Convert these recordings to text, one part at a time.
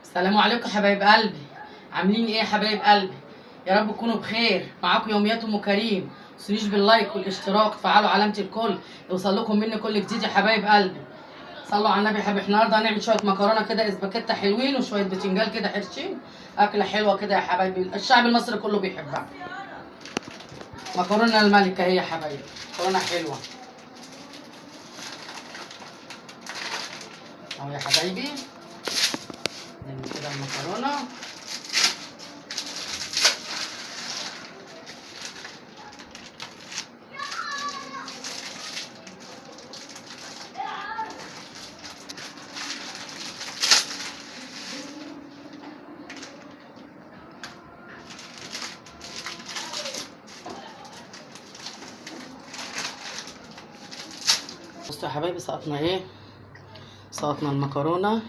السلام عليكم حبايب قلبي. عاملين ايه يا حبايب قلبي؟ يا رب تكونوا بخير. معاكم يوميات ام كريم. متنسونيش باللايك والاشتراك، فعلوا علامه الكل يوصل لكم مني كل جديد يا حبايب قلبي. صلوا على النبي يا حبايبي. احنا النهارده هنعمل شويه مكرونه كده اسباجيتا حلوين وشويه بتنجان كده حرشين. اكله حلوه كده يا حبايبي، الشعب المصري كله بيحبها. مكرونه الملكه هي يا حبايبي، مكرونه حلوه اهو يا حبايبي. نعمل كده المكرونه. بصوا يا حبايبي، سقطنا ايه؟ سقطنا المكرونه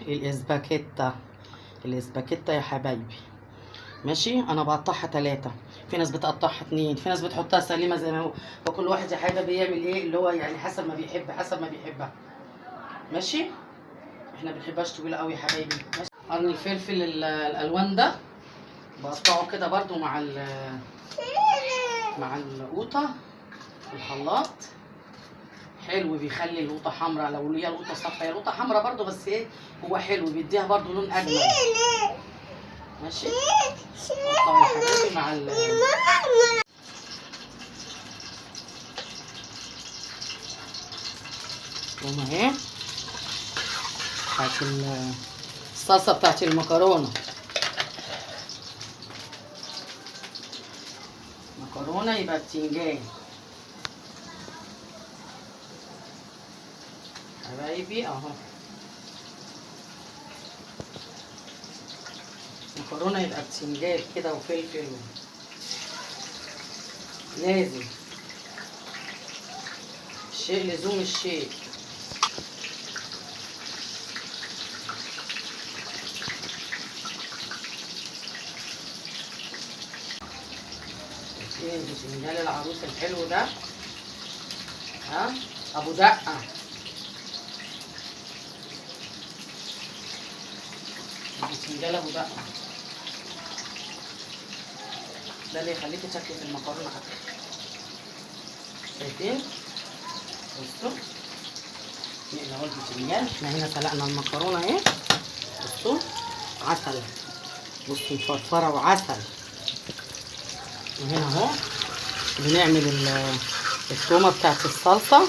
الاسباجيتا يا حبايبي. ماشي، انا بقطعها 3، في ناس بتقطعها 2، في ناس بتحطها سليمه زي ما هو، وكل واحد يا حبايبي بيعمل ايه اللي هو يعني حسب ما بيحب، حسب ما بيحبها. ماشي، احنا ما بنحبهاش طويله قوي يا حبايبي. ماشي، قرن الفلفل الالوان ده بقطعه كده برده مع القوطه في الخلاط. حلو، بيخلي القوطه حمراء. لو هي القوطه صفرا، هي القوطه حمراء برده، بس ايه هو حلو، بيديها برده لون اجمل. ماشي، قطعوا يا حبايبي مع توم اهي بتاعت الصلصه بتاعت المكرونه. مكرونه يبقى بتنجان حبايبي اهو. مكرونه يبقى بتنجان كده وفلفل، لازم الشيء لزوم الشيء. البتنجان العروس الحلو ده، ها ابو دقه. البتنجان ابو دقه ده اللي يخليكي تاكلي في المكرونه اكتر. شايفين؟ بصوا، نقلع اهو البتنجان. احنا هنا سلقنا المكرونه اهي. بصوا عسل، بصوا مفرفره وعسل. وهنا اهو بنعمل التومه بتاعت الصلصه.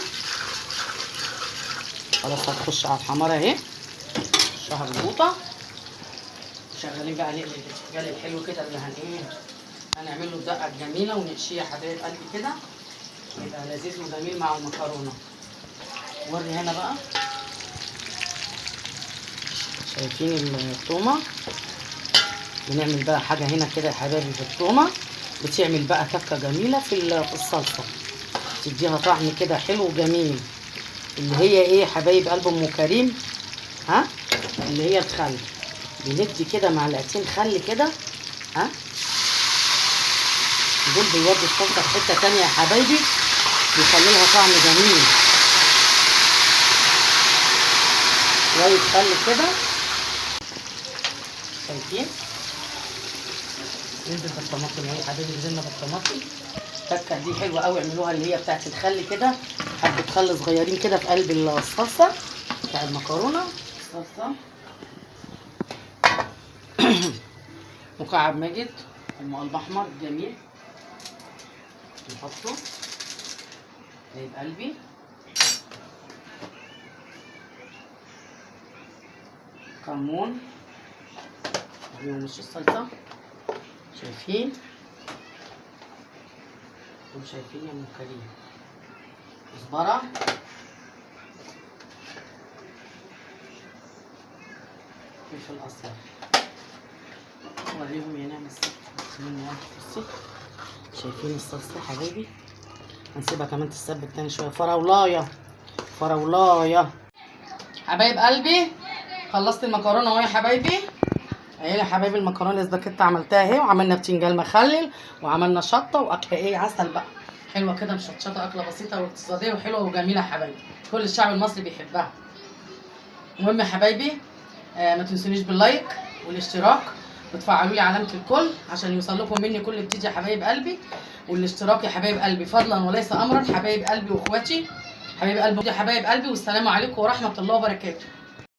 خلاص هتخش على الحماره اهي، نخشها بالقوطه. شغالين بقى نقلي البتنجان الحلو كده اللي هنعمل له الدقه الجميله ونحشيه يا حبايب قلبي كده، يبقى لذيذ وجميل مع المكرونه. وري هنا بقى، شايفين التومه؟ بنعمل بقى حاجه هنا كده يا حبايبي في التومه، بتعمل بقى تكه جميله في الصلصه، تديها طعم كده حلو وجميل، اللي هي ايه يا حبايب قلب ام كريم؟ ها، اللي هي الخل. بندي كده معلقتين خل كده، ها، دول بيودوا الصلصه في حته تانيه يا حبايبي، بيخلي لها طعم جميل. شويه خل كده، شايفين؟ ننزل بالطماطم اهي يا حبايبي، نزلنا بالطماطم. التكه دي حلوه قوي، اعملوها اللي هي بتاعت الخل كده، حبه خل صغيرين كده في قلب الصلصه بتاع المكرونه. الصلصه مكعب ماجد المقلب احمر جميل نحطه حبايب قلبي. كمون ومش الصلصه، شايفين؟ انتم شايفين يا ام كريم؟ كزبره، فلفل اصفر. اوريهم ينام الصلصه. شايفين الصلصه يا حبايبي؟ هنسيبها كمان تتسبك تاني شويه. فراولايه فراولايه حبايب قلبي. خلصت المكرونه اهو يا حبايبي. اهي يا حبايبي المكرونه الاسباجيتا عملتها اهي، وعملنا بتنجان مخلل، وعملنا شطه، واكله ايه عسل بقى حلوه كده مشطشطه، اكله بسيطه واقتصاديه وحلوه وجميله يا حبايبي، كل الشعب المصري بيحبها. المهم يا حبايبي، ما تنسونيش باللايك والاشتراك، وتفعلوا لي علامه الكل عشان يوصل لكم مني كل جديد يا حبايب قلبي. والاشتراك يا حبايب قلبي فضلا وليس امرا، حبايب قلبي واخواتي، حبايب قلبي يا حبايب قلبي. والسلام عليكم ورحمه الله وبركاته.